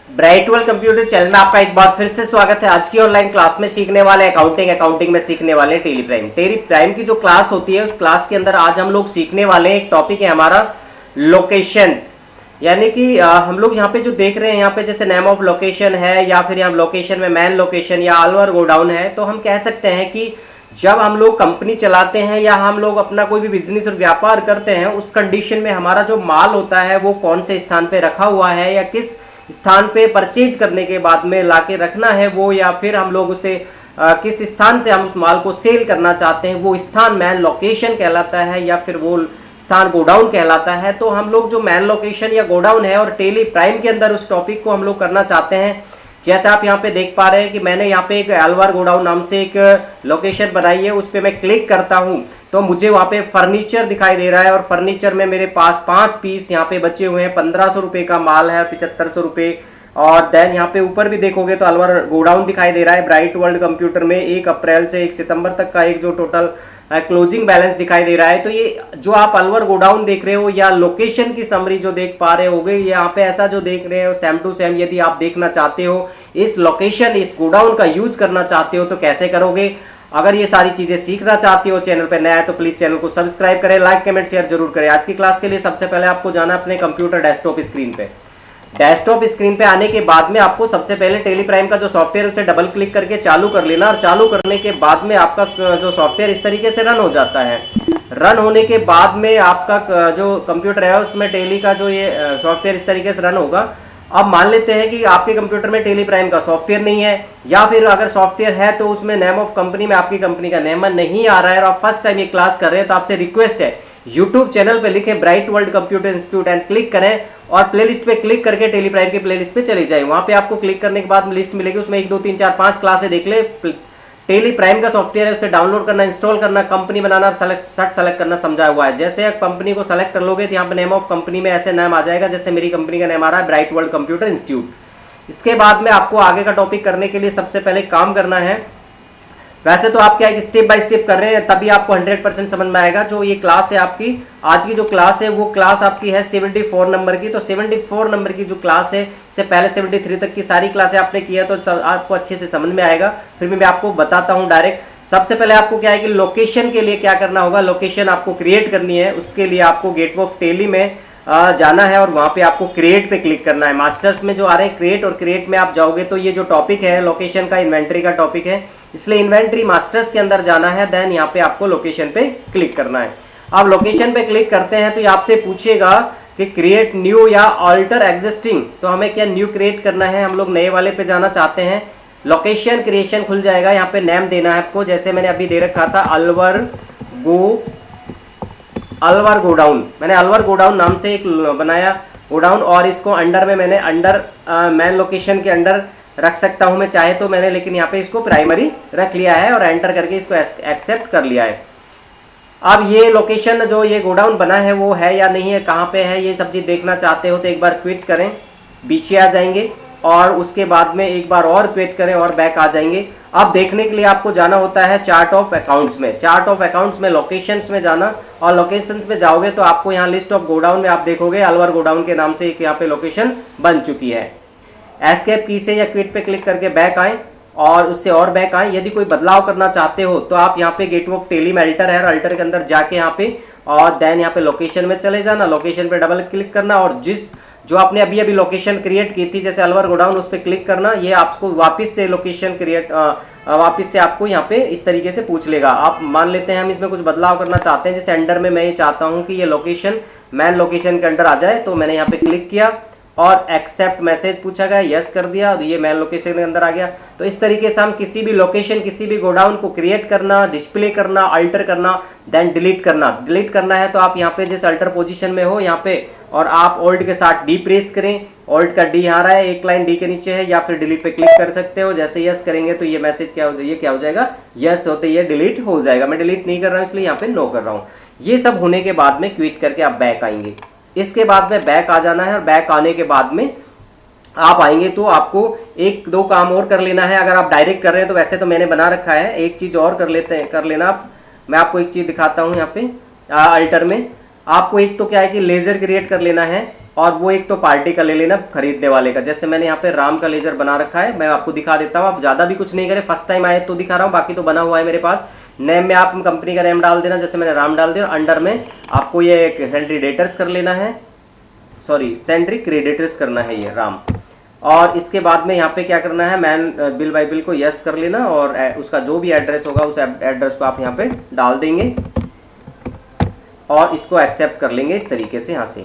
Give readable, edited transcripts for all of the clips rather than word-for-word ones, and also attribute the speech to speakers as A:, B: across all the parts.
A: Bright world computer channel में आपका एक बार फिर से स्वागत है। आज की ऑनलाइन क्लास में सीखने वाले अकाउंटिंग में सीखने वाले टेली प्राइम की जो क्लास होती है उस क्लास के अंदर आज हम लोग सीखने वाले हैं। एक टॉपिक है हमारा लोकेशंस, यानी कि हम लोग यहाँ पे जो देख रहे हैं यहाँ पे जैसे नेम ऑफ लोकेशन है या फिर यहाँ लोकेशन में मैन लोकेशन या ऑल ओवर गोडाउन है, तो हम कह सकते हैं कि जब हम लोग कंपनी चलाते हैं या हम लोग अपना कोई भी बिजनेस और व्यापार करते हैं उस कंडीशन में हमारा जो माल होता है वो कौन से स्थान पे रखा हुआ है या किस स्थान पे परचेज करने के बाद में लाके रखना है वो, या फिर हम लोग उसे किस स्थान से हम उस माल को सेल करना चाहते हैं वो स्थान मैन लोकेशन कहलाता है या फिर वो स्थान गोडाउन कहलाता है। तो हम लोग जो मैन लोकेशन या गोडाउन है और टेली प्राइम के अंदर उस टॉपिक को हम लोग करना चाहते हैं। जैसे आप यहाँ पे देख पा रहे हैं कि मैंने यहाँ पे एक अलवर गोडाउन नाम से एक लोकेशन बनाई है, उस पर मैं क्लिक करता हूँ तो मुझे वहाँ पे फर्नीचर दिखाई दे रहा है और फर्नीचर में मेरे पास 5 पीस यहाँ पे बचे हुए हैं। 1500 रुपये का माल है, 7500 रुपये। और देन यहाँ पे ऊपर भी देखोगे तो अलवर गोडाउन दिखाई दे रहा है। ब्राइट वर्ल्ड कंप्यूटर में 1 अप्रैल से 1 सितंबर तक का एक जो टोटल क्लोजिंग बैलेंस दिखाई दे रहा है। तो ये जो आप अलवर गोडाउन देख रहे हो या लोकेशन की समरी जो देख पा रहे होगे, यहाँ पे ऐसा जो देख रहे हो सेम टू सेम यदि आप देखना चाहते हो इस लोकेशन इस गोडाउन का यूज करना चाहते हो तो कैसे करोगे। अगर ये सारी चीजें सीखना चाहते हो, चैनल पे नया है तो प्लीज चैनल को सब्सक्राइब करें, लाइक कमेंट शेयर जरूर करें। आज की क्लास के लिए सबसे पहले आपको जाना अपने कंप्यूटर डेस्कटॉप स्क्रीन पे। डेस्कटॉप स्क्रीन पे आने के बाद में आपको सबसे पहले टेली प्राइम का जो सॉफ्टवेयर उसे डबल क्लिक करके चालू कर लेना और चालू करने के बाद में आपका जो सॉफ्टवेयर इस तरीके से रन हो जाता है। रन होने के बाद में आपका जो कंप्यूटर है उसमें टेली का जो ये सॉफ्टवेयर इस तरीके से रन होगा। अब मान लेते हैं कि आपके कंप्यूटर में टेली प्राइम का सॉफ्टवेयर नहीं है, या फिर अगर सॉफ्टवेयर है तो उसमें नेम ऑफ कंपनी में आपकी कंपनी का नेम नहीं आ रहा है और आप फर्स्ट टाइम ये क्लास कर रहे हैं, तो आपसे रिक्वेस्ट है यूट्यूब चैनल पे लिखे bright world computer institute and click करें और प्लेलिस्ट पे क्लिक करके टेली प्राइम की प्लेलिस्ट पे चले जाए। वहां पे आपको क्लिक करने के बाद लिस्ट मिलेगी, उसमें 1 2 3 4 5 क्लासें देख ले। टेली प्राइम का सॉफ्टवेयर है, उसे डाउनलोड करना, इंस्टॉल करना, कंपनी बनाना और सेलेक्ट करना समझाया हुआ है। जैसे कंपनी को सेलेक्ट कर लोगे तो यहाँ पे नेम ऑफ कंपनी में ऐसे नाम आ जाएगा, जैसे मेरी कंपनी का नेम आ रहा है ब्राइट वर्ल्ड कंप्यूटर इंस्टीट्यूट। इसके बाद में आपको आगे का टॉपिक करने के लिए सबसे पहले काम करना है। वैसे तो आप क्या एक स्टेप बाय स्टेप कर रहे हैं तभी आपको 100% समझ में आएगा। जो ये क्लास है आपकी आज की जो क्लास है वो क्लास आपकी है 74 नंबर की। तो 74 नंबर की जो क्लास है इससे पहले 73 तक की सारी क्लासें आपने की है तो आपको अच्छे से समझ में आएगा। फिर मैं आपको बताता हूँ डायरेक्ट। सबसे पहले आपको क्या है कि लोकेशन के लिए क्या करना होगा, लोकेशन आपको क्रिएट करनी है। उसके लिए आपको गेटवे ऑफ टेली में जाना है और वहां पे आपको क्रिएट पे क्लिक करना है। मास्टर्स में जो आ रहे हैं क्रिएट, और क्रिएट में आप जाओगे तो ये जो टॉपिक है लोकेशन का इन्वेंट्री का टॉपिक है, इसलिए इन्वेंट्री मास्टर्स के अंदर जाना है। देन यहाँ पे आपको लोकेशन पे क्लिक करना है। अब लोकेशन पे क्लिक करते हैं तो ये आपसे पूछेगा कि क्रिएट न्यू या ऑल्टर एग्जिस्टिंग, तो हमें क्या न्यू क्रिएट करना है, हम लोग नए वाले पे जाना चाहते हैं। लोकेशन क्रिएशन खुल जाएगा, यहाँ पे नेम देना है आपको, जैसे मैंने अभी दे रखा था अलवर गोडाउन। मैंने अलवर गोडाउन नाम से एक बनाया गोडाउन और इसको अंडर में मैंने अंडर मैन लोकेशन के अंडर रख सकता हूं मैं चाहे तो, मैंने लेकिन यहाँ पे इसको प्राइमरी रख लिया है और एंटर करके इसको एक्सेप्ट कर लिया है। अब ये लोकेशन जो ये गोडाउन बना है वो है या नहीं है, कहाँ पे है, ये सब चीज देखना चाहते हो तो एक बार क्विट करें, पीछे आ जाएंगे और उसके बाद में एक बार और क्विट करें और बैक आ जाएंगे। अब देखने के लिए आपको जाना होता है चार्ट ऑफ अकाउंट्स में। चार्ट ऑफ अकाउंट्स में लोकेशंस में जाना, और लोकेशंस में जाओगे तो आपको यहाँ लिस्ट ऑफ गोडाउन में आप देखोगे अलवर गोडाउन के नाम से एक यहाँ पे लोकेशन बन चुकी है। एस्केप की से या क्विट पे क्लिक करके बैक आए और उससे और बैक आए। यदि कोई बदलाव करना चाहते हो तो आप यहाँ पे गेटवे ऑफ टेली में अल्टर है, अल्टर के अंदर जाके यहाँ पे और देन यहाँ पे लोकेशन में चले जाना, लोकेशन पे डबल क्लिक करना और जो आपने अभी अभी लोकेशन क्रिएट की थी जैसे अलवर गोडाउन उस पर क्लिक करना। ये आपको वापस से लोकेशन क्रिएट वापस से आपको यहाँ पे इस तरीके से पूछ लेगा। आप मान लेते हैं हम इसमें कुछ बदलाव करना चाहते हैं, जैसे अंडर में मैं ये चाहता हूँ कि ये लोकेशन मैन लोकेशन के अंडर आ जाए, तो मैंने यहाँ पे क्लिक किया और एक्सेप्ट मैसेज पूछा गया, यस कर दिया और ये मैन लोकेशन के अंदर आ गया। तो इस तरीके से हम किसी भी लोकेशन किसी भी गोडाउन को क्रिएट करना, डिस्प्ले करना, अल्टर करना, देन डिलीट करना। डिलीट करना है तो आप यहाँ पे जिस अल्टर पोजीशन में हो यहाँ पे और आप ओल्ड के साथ डी प्रेस करें, ओल्ड का डी यहाँ रहा है, एक लाइन डी के नीचे है, या फिर डिलीट पे क्लिक कर सकते हो। जैसे यस करेंगे तो ये मैसेज क्या हो जाएगा, यस होते ये डिलीट हो जाएगा। मैं डिलीट नहीं कर रहा हूँ इसलिए यहाँ पे नो कर रहा हूँ। ये सब होने के बाद में क्विट करके आप बैक आएंगे। इसके बाद में बैक आ जाना है और बैक आने के बाद में आप आएंगे तो आपको 1 2 काम और कर लेना है। अगर आप डायरेक्ट कर रहे हैं तो वैसे तो मैंने बना रखा है, एक चीज और कर लेना आप। मैं आपको एक चीज दिखाता हूँ यहाँ पे अल्टर में। आपको एक तो क्या है कि लेजर क्रिएट कर लेना है, और वो एक तो पार्टी का ले लेना खरीदने वाले का। जैसे मैंने यहाँ पे राम का लेजर बना रखा है, मैं आपको दिखा देता हूँ। आप ज़्यादा भी कुछ नहीं करें, फर्स्ट टाइम आए तो दिखा रहा हूँ, बाकी तो बना हुआ है मेरे पास। नेम में आप कंपनी का नेम डाल देना, जैसे मैंने राम डाल दिया। अंडर में आपको ये सेंट्री डेटर्स कर लेना है, सॉरी सेंट्री क्रेडिटर्स करना है ये राम। और इसके बाद में यहाँ पे क्या करना है, मैन बिल बाई बिल को यस कर लेना, और उसका जो भी एड्रेस होगा उस एड्रेस को आप यहाँ पे डाल देंगे और इसको एक्सेप्ट कर लेंगे इस तरीके से यहाँ से।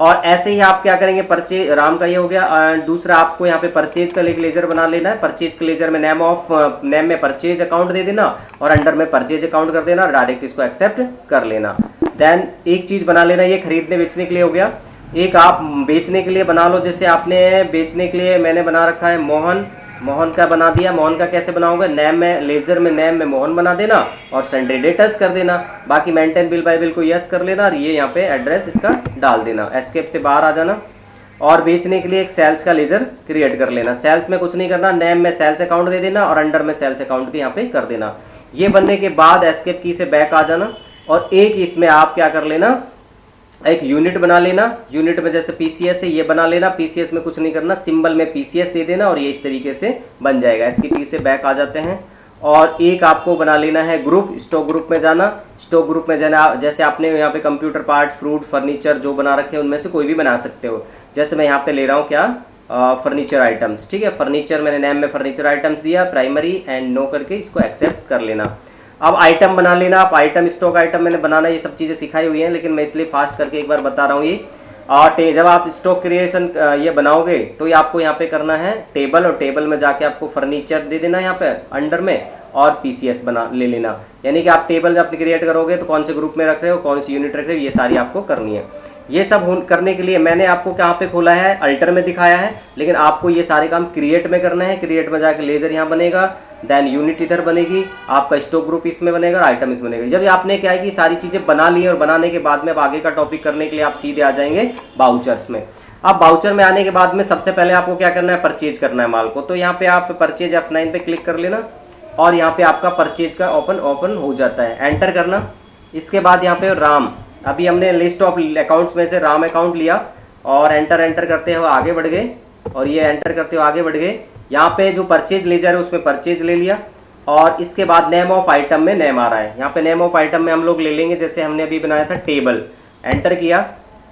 A: और ऐसे ही आप क्या करेंगे, परचेज राम का ये हो गया। दूसरा आपको यहाँ पे परचेज का एक लेजर बना लेना है। परचेज के लेजर में नेम में परचेज अकाउंट दे देना और अंडर में परचेज अकाउंट कर देना, डायरेक्ट इसको एक्सेप्ट कर लेना। देन एक चीज बना लेना, ये खरीदने बेचने के लिए हो गया। एक आप बेचने के लिए बना लो, जैसे आपने बेचने के लिए मैंने बना रखा है मोहन का बना दिया। मोहन का कैसे बनाओगे, नेम में लेजर में नेम में मोहन बना देना और सेंट्री डेटर्स कर देना। बाकी मेंटेन बिल बाय बिल को यस कर लेना और ये यहाँ पे एड्रेस इसका डाल देना। एस्केप से बाहर आ जाना और बेचने के लिए एक सेल्स का लेजर क्रिएट कर लेना। सेल्स में कुछ नहीं करना, नेम में सेल्स अकाउंट दे देना और अंडर में सेल्स अकाउंट के यहाँ पे कर देना। ये बनने के बाद एस्केप की से बैक आ जाना और एक इसमें आप क्या कर लेना, एक यूनिट बना लेना। यूनिट में जैसे पीसीएस है ये बना लेना, पीसीएस में कुछ नहीं करना, सिंबल में पीसीएस दे देना और ये इस तरीके से बन जाएगा। इसके पीछे बैक आ जाते हैं। और एक आपको बना लेना है ग्रुप, स्टॉक ग्रुप में जाना। स्टॉक ग्रुप में जाना, जैसे आपने यहाँ पे कंप्यूटर पार्ट्स, फ्रूट, फर्नीचर जो बना रखे हैं उनमें से कोई भी बना सकते हो। जैसे मैं यहाँ पे ले रहा हूँ क्या, फर्नीचर आइटम्स, ठीक है। फर्नीचर मैंने नेम में फर्नीचर आइटम्स दिया, प्राइमरी एंड नो करके इसको एक्सेप्ट कर लेना। अब आइटम बना लेना आप, आइटम स्टॉक आइटम मैंने बनाना, ये सब चीज़ें सिखाई हुई हैं लेकिन मैं इसलिए फास्ट करके एक बार बता रहा हूँ ये। और जब आप स्टॉक क्रिएशन ये बनाओगे तो ये आपको यहाँ पे करना है टेबल, और टेबल में जाके आपको फर्नीचर दे देना है यहाँ पे अंडर में और पीसीएस बना ले लेना। यानी कि आप टेबल जब क्रिएट करोगे तो कौन से ग्रुप में रख रहे हो, कौन सी यूनिट रख रहे हो, ये सारी आपको करनी है। ये सब करने के लिए मैंने आपको कहाँ पे खोला है, अल्टर में दिखाया है, लेकिन आपको ये सारे काम क्रिएट में करना है। क्रिएट में जाके लेजर यहाँ बनेगा, देन यूनिट इधर बनेगी, आपका स्टॉक ग्रुप इसमें बनेगा और आइटम इसमें बनेगा। जब आपने क्या है कि सारी चीज़ें बना ली और बनाने के बाद में अब आगे का टॉपिक करने के लिए आप सीधे आ जाएंगे बाउचर्स में। अब बाउचर में आने के बाद में सबसे पहले आपको क्या करना है, परचेज करना है माल को। तो यहाँ पे आप परचेज F9 पे क्लिक कर लेना और यहाँ पे आपका परचेज का ओपन हो जाता है, एंटर करना। इसके बाद यहाँ पे राम, अभी हमने लिस्ट ऑफ अकाउंट्स में से राम अकाउंट लिया और एंटर करते हुए आगे बढ़ गए और ये एंटर करते हुए आगे बढ़ गए। यहाँ पे जो परचेज लेजर है उसमें परचेज ले लिया और इसके बाद नेम ऑफ आइटम में नेम आ रहा है। यहाँ पे नेम ऑफ आइटम में हम लोग ले लेंगे, जैसे हमने अभी बनाया था टेबल, एंटर किया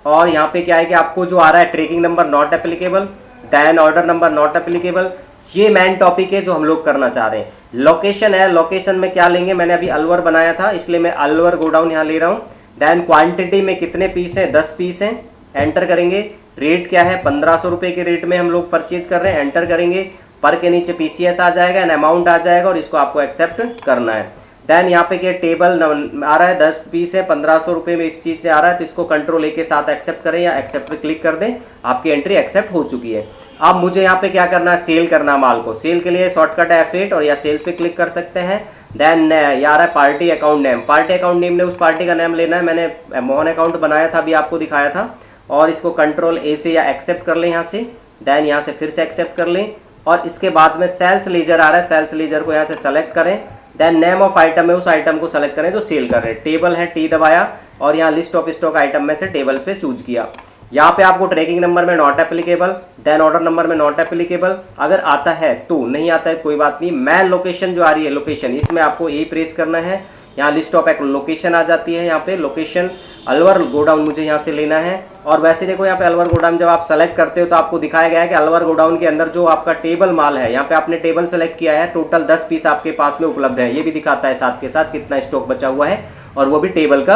A: और यहाँ पे क्या है कि आपको जो आ रहा है tracking number not applicable, then order number not applicable. ये मेन टॉपिक है जो हम लोग करना चाह रहे हैं। लोकेशन है, लोकेशन में क्या लेंगे, मैंने अभी अलवर बनाया था इसलिए मैं अलवर गोडाउन यहाँ ले रहा हूँ। देन क्वांटिटी में कितने पीस हैं, 10 पीस हैं, एंटर करेंगे। रेट क्या है, 1500 रुपये के रेट में हम लोग परचेज कर रहे हैं, एंटर करेंगे। पर के नीचे पीसीएस आ जाएगा एंड अमाउंट आ जाएगा और इसको आपको एक्सेप्ट करना है। देन यहाँ पे क्या टेबल आ रहा है, 10 पीस है, 1500 रुपये में इस चीज़ से आ रहा है, तो इसको कंट्रोल ए के साथ एक्सेप्ट करें या एक्सेप्ट पे क्लिक कर दें, आपकी एंट्री एक्सेप्ट हो चुकी है। अब मुझे यहाँ पे क्या करना है, सेल करना माल को। सेल के लिए शॉर्टकट है F8 और या सेल्स पे क्लिक कर सकते हैं। देन यार है party account name, party account name ने उस पार्टी का नाम लेना है। मैंने मोहन अकाउंट बनाया था, अभी आपको दिखाया था, और इसको कंट्रोल ए से या एक्सेप्ट कर लें यहाँ से। देन यहाँ से फिर से एक्सेप्ट कर लें और इसके बाद में सेल्स लीजर आ रहा है, सेल्स लीजर को यहाँ से सेलेक्ट करें। देन नेम ऑफ आइटम है, उस आइटम को सेलेक्ट करें जो सेल कर रहे हैं। टेबल है, टी दबाया और यहाँ लिस्ट ऑफ स्टॉक आइटम में से टेबल्स पे चूज किया। यहाँ पे आपको ट्रैकिंग नंबर में not applicable, then order number में नॉट एप्लीकेबल अगर आता है तो, नहीं आता है कोई बात नहीं। मैन लोकेशन जो आ रही है, लोकेशन, इसमें आपको ए प्रेस करना है। यहाँ लिस्ट ऑफ एक लोकेशन आ जाती है, यहाँ पे लोकेशन अलवर गोडाउन मुझे यहाँ से लेना है। और वैसे देखो यहाँ पे अलवर गोडाउन जब आप सेलेक्ट करते हो तो आपको दिखाया गया है कि अलवर गोडाउन के अंदर जो आपका टेबल माल है, यहाँ पे आपने टेबल सेलेक्ट किया है, टोटल 10 पीस आपके पास में उपलब्ध है। ये भी दिखाता है साथ के साथ कितना स्टॉक बचा हुआ है और वो भी टेबल का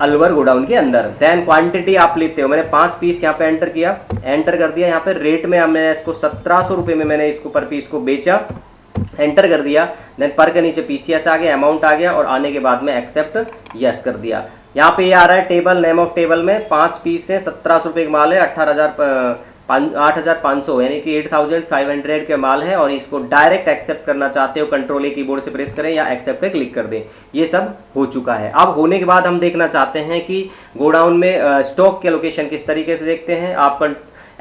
A: अलवर गोडाउन के अंदर। देन क्वांटिटी आप लेते हो, मैंने 5 पीस यहाँ पे एंटर किया, एंटर कर दिया। यहाँ पे रेट में मैंने इसको 1700 रुपये में मैंने इसको पर पीस को बेचा, एंटर कर दिया। देन पर के नीचे पीसीएस आ गया, अमाउंट आ गया और आने के बाद में एक्सेप्ट यस कर दिया। यहाँ पे ये आ रहा है टेबल, नेम ऑफ टेबल में 5 पीस है, 1700 रुपये का माल है, 8500 यानी कि 8500 के माल है और इसको डायरेक्ट एक्सेप्ट करना चाहते हो, कंट्रोल ए कीबोर्ड से प्रेस करें या एक्सेप्ट पे क्लिक कर दें। ये सब हो चुका है। अब होने के बाद हम देखना चाहते हैं कि गोडाउन में स्टॉक के लोकेशन किस तरीके से देखते हैं। आप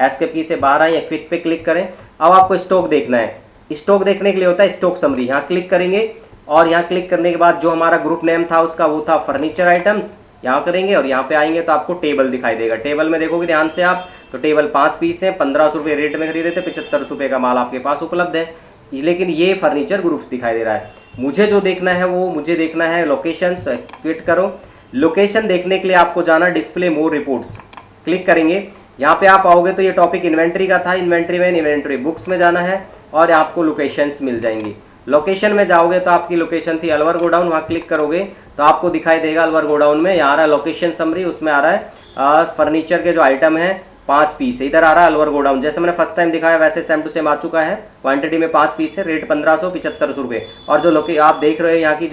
A: एस्केप की से बाहर आए या क्विक पे क्लिक करें। अब आपको स्टॉक देखना है, स्टॉक देखने के लिए होता है स्टॉक समरी, यहाँ क्लिक करेंगे और यहाँ क्लिक करने के बाद जो हमारा ग्रुप नेम था उसका वो था फर्नीचर आइटम्स। यहाँ करेंगे और यहाँ पे आएंगे तो आपको टेबल दिखाई देगा। टेबल में देखोगे ध्यान से आप तो टेबल 5 पीस हैं, 1500 रुपये रेट में खरीदे थे, 75 रुपये का माल आपके पास उपलब्ध है। लेकिन ये फर्नीचर ग्रुप्स दिखाई दे रहा है। मुझे जो देखना है वो मुझे देखना है लोकेशन। क्लिक करो। लोकेशन देखने के लिए आपको जाना डिस्प्ले मोर रिपोर्ट्स, क्लिक करेंगे। यहाँ पे आप आओगे तो ये टॉपिक इन्वेंट्री का था, इन्वेंट्री में इन्वेंट्री बुक्स में जाना है और आपको लोकेशंस मिल जाएंगी। लोकेशन में जाओगे तो आपकी लोकेशन थी अलवर गोडाउन, वहाँ क्लिक करोगे तो आपको दिखाई देगा अलवर गोडाउन में यहाँ आ रहा है लोकेशन समरी, उसमें आ रहा है फर्नीचर के जो आइटम है 5 पीस है, इधर आ रहा है अलवर गोडाउन। जैसे मैंने फर्स्ट टाइम दिखाया वैसे सेम टू सेम आ चुका है। क्वांटिटी में 5 पीस है, रेट 1575 रुपये। और जो आप देख रहे हो यहाँ की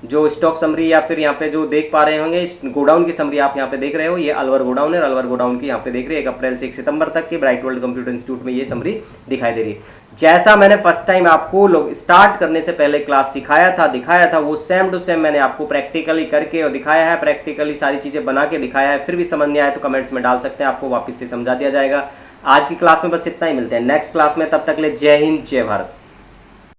A: जो स्टॉक समरी या फिर यहाँ पे जो देख पा रहे होंगे इस गोडाउन की समरी आप यहाँ पे देख रहे हो, ये अलवर गोडाउन है। अलवर गोडाउन की यहाँ पे देख रहे हैं 1 अप्रैल से 1 सितंबर तक की ब्राइट वर्ल्ड कंप्यूटर इंस्टीट्यूट में ये समरी दिखाई दे रही है। जैसा मैंने फर्स्ट टाइम आपको स्टार्ट करने से पहले क्लास दिखाया था वो सेम टू सेम मैंने आपको प्रैक्टिकली करके और दिखाया है, प्रैक्टिकली सारी चीज़ें बना के दिखाया है। फिर भी समझ नहीं आया तो कमेंट्स में डाल सकते हैं, आपको वापस से समझा दिया जाएगा। आज की क्लास में बस इतना ही, मिलते हैं नेक्स्ट क्लास में, तब तक ले जय हिंद जय भारत।